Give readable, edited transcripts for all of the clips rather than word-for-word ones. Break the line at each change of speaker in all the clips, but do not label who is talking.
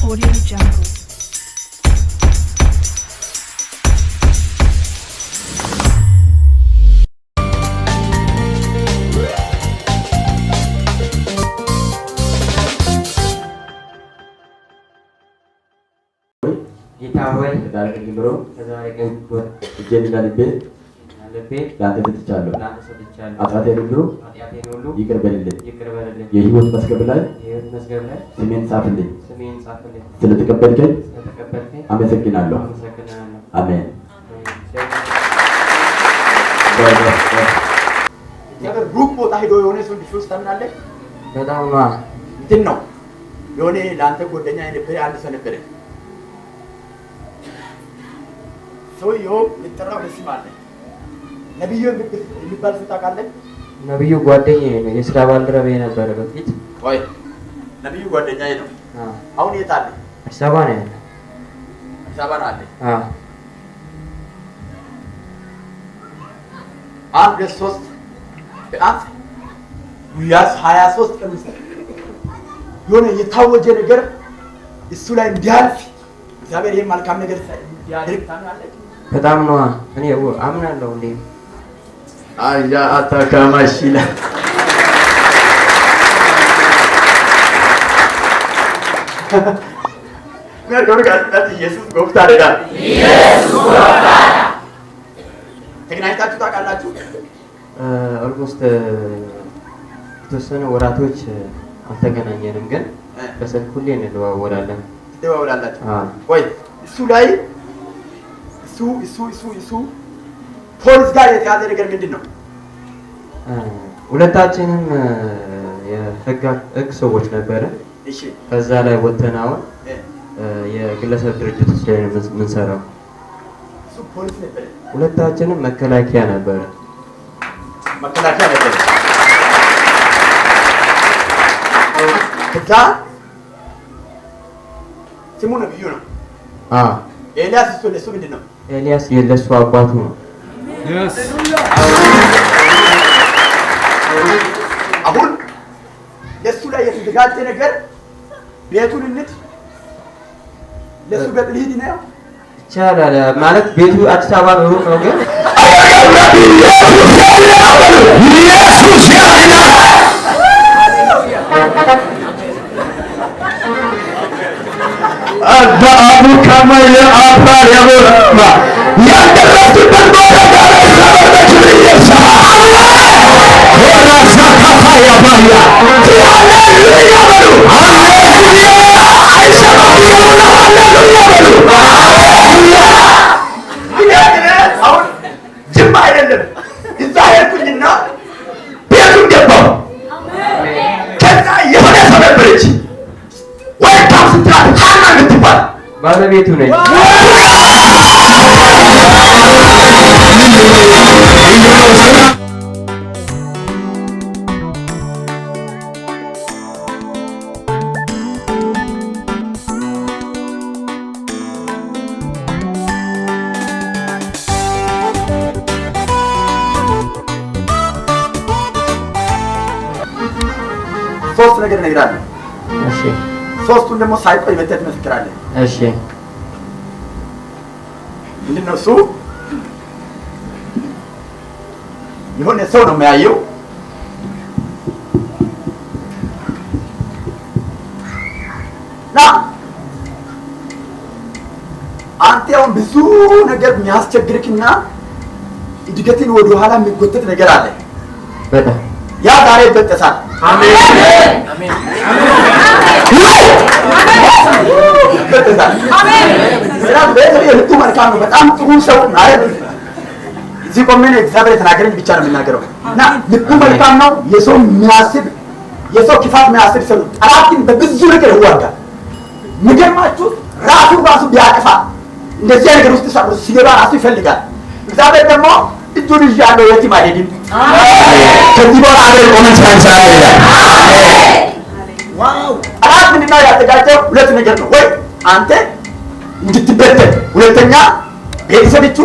Audio Jungle.
Kita awal dari Gimro, dari Gimro, jadi dari B, lantai berjalan. Hati-hati dulu, jika berlindung. Ya hidup masih berlai, semen safli. Sudah terkabulkan? Amin sekian. Amin.
Jangan grupo tahi do yone sun diffuse terminal le.
Betul mah.
Tinno. Yone lantai godenya ini pere andi sana pere. ሰውየው የተጠራው ለዚህ ማለት ነብዩ የሚባል ስታ ካለ
ነብዩ ጓደኛዬ ነው። የስራ ባልደረባዬ ነበረ በፊት።
ወይ ነብዩ ጓደኛዬ ነው። አሁን የት አለ?
አዲስ አበባ ነው ያለው።
አዲስ አበባ ነው አለ። አንድ ሶስት ቢያንስ ቢያንስ 23 ቀን የሆነ የታወጀ ነገር እሱ ላይ እንዲያልፍ እግዚአብሔር ይሄን መልካም ነገር ያድርግ ታምናለህ?
በጣም ነው እኔ አምናለሁ። እንዴ
አያ አታካማሽላ ነገር ጋር ኢየሱስ ጎፍታዳ ተገናኝታችሁ ታውቃላችሁ?
ኦልሞስት የተወሰኑ ወራቶች አልተገናኘንም፣ ግን በስልክ ሁሌ እንደዋወላለን።
ትደዋወላላችሁ? ወይ እሱ ላይ እሱ ፖሊስ ጋር የተያዘ ነገር ምንድን ነው?
ሁለታችንም የህግ ሰዎች ነበረ።
እሺ፣
ከዛ ላይ ወተን አሁን የግለሰብ ድርጅት ውስጥ ላይ የምንሰራው።
እሱ ፖሊስ ነበረ፣
ሁለታችንም መከላከያ ነበረ።
ከዛ ስሙ ነብዩ ነው። ኤልያስ እሱ ለሱ ምንድን ነው?
ኤልያስ የለሱ አባቱ ነው።
አሁን ለሱ ላይ የተዘጋጀ ነገር ቤቱን እንት ለሱ ገጥልሂድ ነው
ይቻላል ማለት ቤቱ አዲስ አበባ ሩቅ ነው፣ ግን
አቡ ከማየ አባር ያቦራ ያደረሱበት ቦታ ጋር ሰበረች ኢየሱስ ወራሳ ካፋያ ባያ ሃሌሉያ በሉ ሃሌሉያ አይሰማም ይሁን ሃሌሉያ በሉ ሃሌሉያ አሁን ጅማ አይደለም እዛ ሄድኩኝና ቤቱን ገባሁ። ከዛ የሆነ ሰው ነበረች ወይ ታስጥራት ሃና የምትባል
ባለቤቱ ነኝ።
ሶስት ነገር እነግርሃለሁ።
እሺ፣
ሶስቱን ደግሞ ሳይቆይ መተት መስክራለህ።
እሺ፣
ምንድን ነው እሱ? የሆነ ሰው ነው የሚያየው። ና አንተ አሁን ብዙ ነገር የሚያስቸግርክና እድገትን ወደ ኋላ የሚጎተት ነገር አለ።
በጣም
ያ ዛሬ ይበጠሳል። አሜን አሜን ይበጠሳል። አሜን ሰላም በእርግጥ መልካም ነው። በጣም ጥሩ ሰው ማለት እዚህ ቆሜ ነው እግዚአብሔር የተናገረኝ ብቻ ነው የምናገረው። እና ልቡ መልካም ነው። የሰው የሚያስብ የሰው ክፋት የሚያስብ ሰው ጠላትን በብዙ ነገር ይዋጋል። የሚገርማችሁ ራሱ ቢያጠፋ እንደዚህ ነገር ውስጥ ሲገባ ራሱ ይፈልጋል። እግዚአብሔር ደግሞ እጁን ይዣለሁ የትም አይሄድም። ከዚህ በኋላ አገር ቆመን እንሰራለን ይላል። ዋው! ጠላት ምንድነው ያዘጋጀው? ሁለት ነገር ነው። ወይ አንተ እንድትበተን፣ ሁለተኛ ቤተሰቦች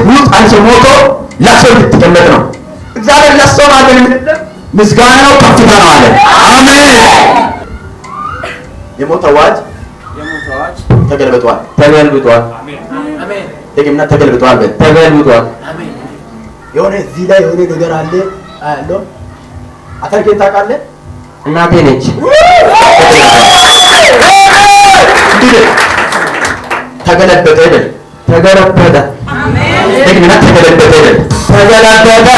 ውስጥ አንተ ሞቶ ለቅሶ እንድትቀመጥ ነው። እግዚአብሔር ለቅሶ ማለት ምን ምስጋናው ከፍታ ነው አለ። አሜን። የሞት አዋጅ ተገልብጧል።
ተገልብጧል።
ደግምና ተገልብጧል።
ተገልብጧል።
የሆነ እዚህ ላይ የሆነ ነገር አለ አያለው። አተርኬን ታውቃለህ?
እናቴ ነች።
ተገለበጠ አይደል?
ተገለበጠ።
ደግምና ተገለበጠ አይደል?
ተገለበጠ።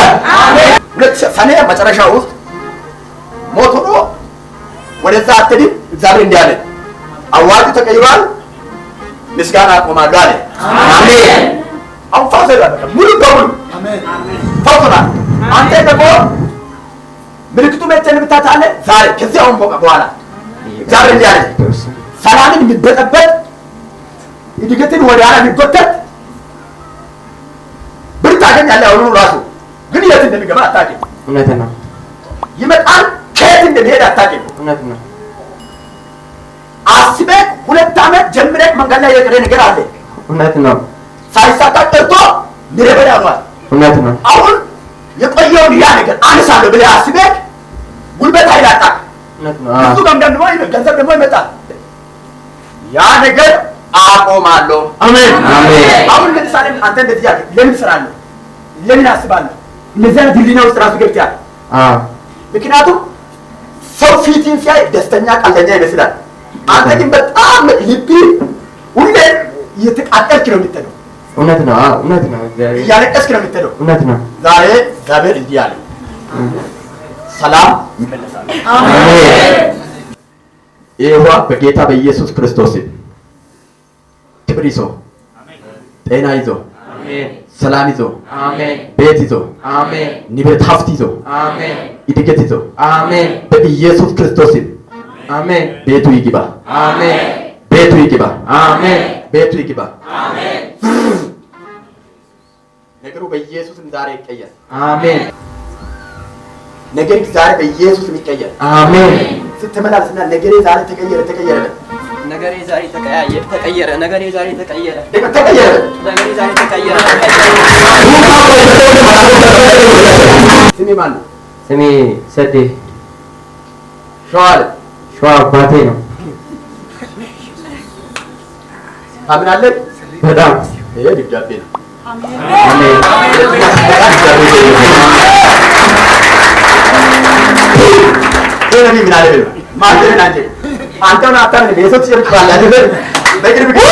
ሁለት ሰኔ መጨረሻ ውስጥ ሞት ሆኖ ወደዛ አትድም። እግዚአብሔር እንዲህ አለ፣ አዋጁ ተቀይሯል፣ ምስጋና አቆማለሁ አለ።
አሜን።
አሁን ፋዘ ሙሉ በሙሉ ፈውሶናል። አንተ ደግሞ ምልክቱ መቼ ብታታለ ዛሬ ከዚህ አሁን በኋላ እግዚአብሔር እንዲህ አለ፣ ሰላምን የሚበጠበጥ እድገትን ወደ ኋላ የሚጎተት ብር ታገኛለህ። አሁኑ ራሱ ግን የት እንደሚገባ አታውቅም።
እውነት ነው።
ይመጣል፣ ከየት እንደሚሄድ አታውቅም።
እውነት ነው።
አስበህ 2 ዓመት ጀምረህ መንገድ ላይ የቀረ ነገር አለ።
እውነት ነው።
ሳይሳካ ቀርቶ ምረበዳ ሆኗል።
እውነት ነው።
አሁን የቆየውን ያ ነገር አነሳለሁ ብለህ አስበህ ጉልበት አይላጣ።
እውነት ነው።
እሱ ጋር ደግሞ ገንዘብ ደግሞ ይመጣል። ያ ነገር አቆማለሁ።
አሜን። አሜን።
አሁን ለምሳሌ አንተ እንደዚህ ያለ ለምን ስራለሁ? ለምን አስባለሁ? እነዚህ አይነት ህሊና ውስጥ ራሱ ገብተሃል። ምክንያቱም ሰው ፊትን ሲያይ ደስተኛ ቀልደኛ ይመስላል። አንተ ግን በጣም ልብ ሁሌ እየተቃጠልክ ነው የምትሄደው።
እውነት ነው። እውነት ነው።
እያለቀስክ ነው የምትሄደው።
እውነት ነው።
ዛሬ እግዚአብሔር እንዲህ አለ፣ ሰላም ይመለሳል።
አሜን።
ይሄዋ በጌታ በኢየሱስ ክርስቶስ ክብር ይዞ ጤና ይዞ ሰላም ይዞ ቤት ይዞ ንብረት ሀብት ይዞ እድገት ይዞ በኢየሱስ ክርስቶስ
አሜን።
ቤቱ ይግባ።
አሜን።
ቤቱ ይግባ።
አሜን።
ቤቱ ይግባ። ነገሩ በኢየሱስም ዛሬ ይቀየር።
አሜን።
ነገር ዛሬ በኢየሱስም ይቀየር።
አሜን።
ስትመላለስና ነገሬ ዛሬ ተቀየረ ተቀየረ
ነገሬ ዛሬ ተቀየረ ነገሬ ዛሬ ተቀየረ
ተቀየረ
ነገሬ ዛሬ ተቀየረ።
ስሜ ማን ነው?
ስሜ ሰዴ
ሸዋል
ሸዋ አባቴ ነው።
ታምናለህ?
በጣም
ይሄ ድጋቤ ነው።
አሜን።
ይሄ ምን አለ ነው ማንተን አንተ አንተና አታን ቤቶች ይርካል አይደል? በቅርብ ጊዜ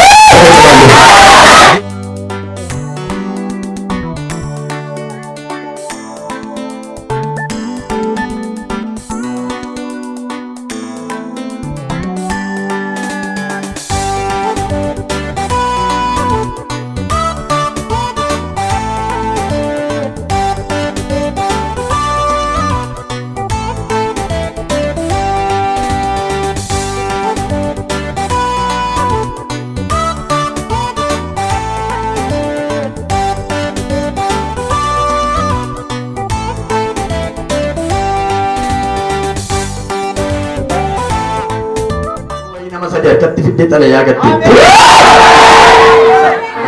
akkatti fiddee xalayaa gattee.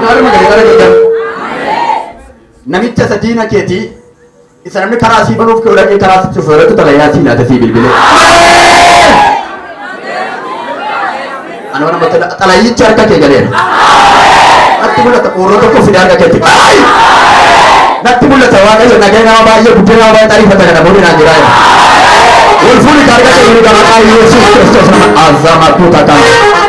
Naaruma gara jedhamu. Namicha sadiina keetii isa namni karaa sii banuuf kee ulaqee karaa sitti sooratu xalayaa sii laata sii bilbilee. Ana mana mata xalayicha harka kee galeera. Natti mul'ata qoorroo tokko fidee harka keetti. Natti mul'ata waaqayyo nagaya nama baay'ee guddina nama baay'ee xariifata kana booni naan jiraa jira. Wal fuudhi harka kee gadi gama Yesuus Kiristoos nama azama tuuta kana.